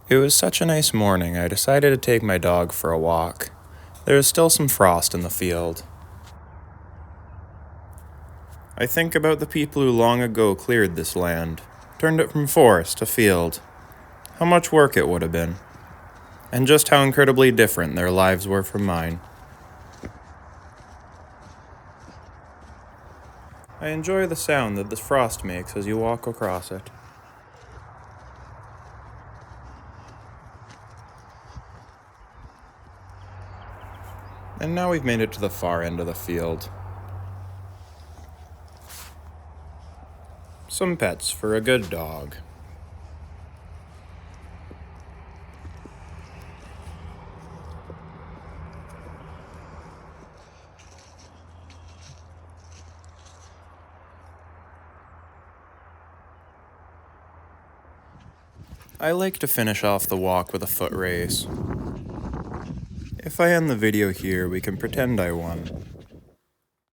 It was such a nice morning, I decided to take my dog for a walk. There is still some frost in the field. I think about the people who long ago cleared this land, turned it from forest to field. How much work it would have been, and just how incredibly different their lives were from mine. I enjoy the sound that the frost makes as you walk across it. And now we've made it to the far end of the field. Some pets for a good dog. I like to finish off the walk with a foot race. If I end the video here, we can pretend I won.